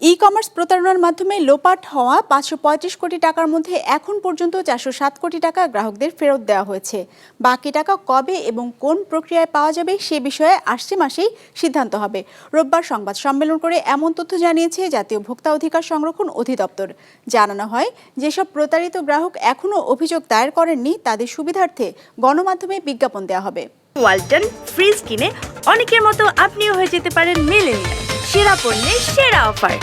E-commerce প্রতারণার মাধ্যমে লোপাট হওয়া ৫৩৫ কোটি টাকার মধ্যে এখন পর্যন্ত ৪০৭ কোটি টাকা গ্রাহকদের ফেরত দেওয়া হয়েছে। বাকি টাকা কবে এবং কোন প্রক্রিয়ায় পাওয়া যাবে সে বিষয়ে আসছে মাসেই সিদ্ধান্ত হবে। রোববার সংবাদ সম্মেলন করে এমন তথ্য জানিয়েছে জাতীয় ভোক্তা অধিকার সংরক্ষণ অধিদপ্তর। জানানো হয়, যেসব প্রতারিত গ্রাহক এখনও অভিযোগ দায়ের করেননি তাদের সুবিধার্থে গণমাধ্যমে বিজ্ঞাপন দেওয়া হবে। ওয়ালটন ফ্রিজ কিনে অনেকের মতো আপনিও হয়ে যেতে পারেন মিলেনিয়াল। সেরা পণ্যের সেরা অফার।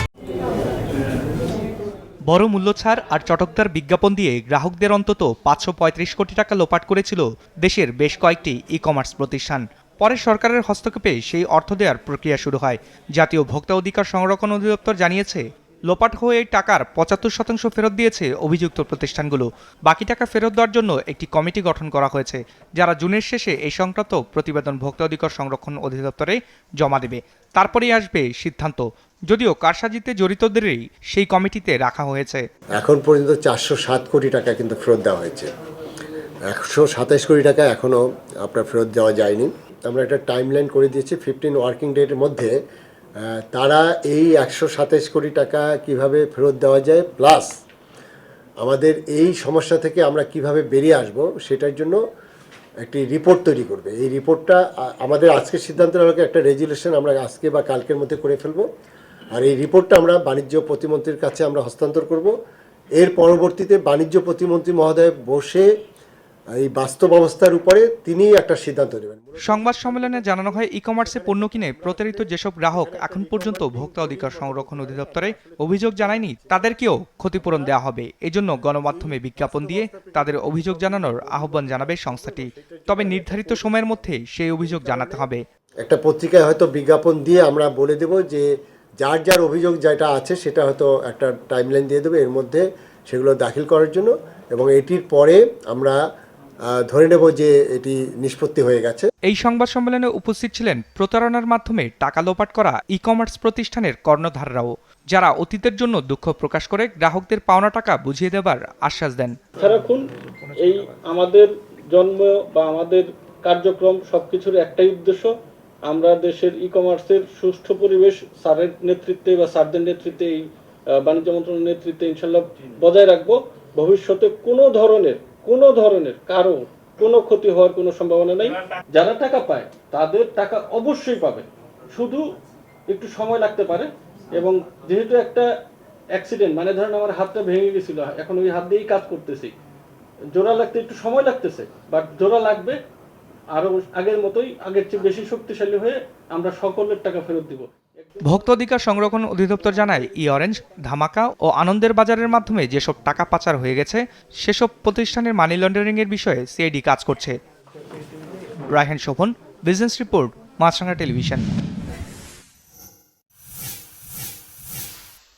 বড় মূল্য ছাড় আর চটকদার বিজ্ঞাপন দিয়ে গ্রাহকদের অন্তত ৫৩৫ কোটি টাকা লোপাট করেছিল দেশের বেশ কয়েকটি ই-কমার্স প্রতিষ্ঠান। পরে সরকারের হস্তক্ষেপে সেই অর্থ দেওয়ার প্রক্রিয়া শুরু হয়। জাতীয় ভোক্তা অধিকার সংরক্ষণ অধিদপ্তর জানিয়েছে, লোপাট হয়ে টাকার ৭৫% ফেরত দিয়েছে অভিযুক্ত প্রতিষ্ঠানগুলো। বাকি টাকা ফেরত দেওয়ার জন্য একটি কমিটি গঠন করা হয়েছে, যারা জুনের শেষে এই সংক্রান্ত প্রতিবেদন ভোক্তা অধিকার সংরক্ষণ অধিদপ্তরে জমা দেবে। তারপরেই আসবে সিদ্ধান্ত, যদিও কারসাজিতে জড়িতদেরই সেই কমিটিতে রাখা হয়েছে। এখন পর্যন্ত ৪০৭ কোটি টাকা কিন্তু ফেরত দেওয়া হয়েছে। ১২৭ কোটি টাকা এখনও আপনার ফেরত দেওয়া যায়নি। আমরা একটা টাইমলাইন করে দিয়েছি 15 ওয়ার্কিং ডের মধ্যে তারা এই ১২৭ কোটি টাকা কিভাবে ফেরত দেওয়া যায়, প্লাস আমাদের এই সমস্যা থেকে আমরা কিভাবে বেরিয়ে আসব সেটার জন্য একটি রিপোর্ট তৈরি করবে। এই রিপোর্টটা আমাদের আজকের সিদ্ধান্তের আলোকে একটা রেজুলেশন আমরা আজকে বা কালকের মধ্যে করে ফেলবো, আর এই রিপোর্টটা আমরা বাণিজ্য প্রতিমন্ত্রীর কাছে আমরা হস্তান্তর করব। এর পরবর্তীতে বাণিজ্য প্রতিমন্ত্রী মহোদয় বসে এই বাস্তব অবস্থার উপরে তিনি একটা সিদ্ধান্ত নেবেন। সংবাদ সম্মেলনে জানানো হয়, ই কমার্সে পণ্য কিনে প্রতারিত যেসব গ্রাহক এখন পর্যন্ত ভোক্তা অধিকার সংরক্ষণ অধিদপ্তরে অভিযোগ জানায়নি তাদেরকেও ক্ষতিপূরণ দেওয়া হবে। এজন্য গণমাধ্যমে বিজ্ঞাপন দিয়ে তাদের অভিযোগ জানানোর আহ্বান জানাবে সংস্থাটি। তবে নির্ধারিত সময়ের মধ্যে সেই অভিযোগ জানাতে হবে। একটা পত্রিকায় হয়তো বিজ্ঞাপন দিয়ে আমরা বলে দেব যে যার যার অভিযোগ যেটা আছে সেটা হয়তো একটা টাইমলাইন দিয়ে দেবে এর মধ্যে সেগুলো দাখিল করার জন্য, এবং এটির পরে আমরা ধরে নেব যে এটি নিষ্পত্তি হয়ে গেছে। এই সংবাদ সম্মেলনে উপস্থিত ছিলেন প্রতারণার মাধ্যমে টাকা লোপাট করা ই কমার্স প্রতিষ্ঠানের কর্ণধাররাও, যারা অতীতের জন্য দুঃখ প্রকাশ করে গ্রাহকদের পাওনা টাকা বুঝিয়ে দেবার আশ্বাস দেন। সারাক্ষণ এই আমাদের জন্ম বা আমাদের কার্যক্রম সবকিছুর একটাই উদ্দেশ্য, আমরা দেশের ই কমার্সের সুষ্ঠু পরিবেশ স্যারের নেতৃত্বে বা স্যারদের নেতৃত্বে, এই বাণিজ্য মন্ত্রণালয়ের নেতৃত্বে ইনশাল্লাহ বজায় রাখবো। ভবিষ্যতে কোনো ধরনের কারো কোনো ক্ষতি হওয়ার কোনো সম্ভাবনা নেই। যারা টাকা পায় তাদের টাকা অবশ্যই পাবে, শুধু একটু সময় লাগতে পারে। এবং যেহেতু একটা অ্যাক্সিডেন্ট, মানে ধরেন আমার হাতটা ভেঙে গেছিল, এখন ওই হাত দিয়েই কাজ করতেছি, জোড়া লাগতে একটু সময় লাগতেছে, বাট জোড়া লাগবে। আরো আগের মতোই, আগের চেয়ে বেশি শক্তিশালী হয়ে আমরা সকলের টাকা ফেরত দিব। ভোক্তা অধিকার সংরক্ষণ অধিদপ্তর জানায়, ই অরেঞ্জ, ধামাকা ও আনন্দের বাজারের মাধ্যমে যেসব টাকা পাচার হয়ে গেছে সেসব প্রতিষ্ঠানের মানি লন্ডারিং এর বিষয়ে সিআইডি কাজ করছে। রায়হান শোভন, বিজনেস রিপোর্ট, মাছরাঙা টেলিভিশন।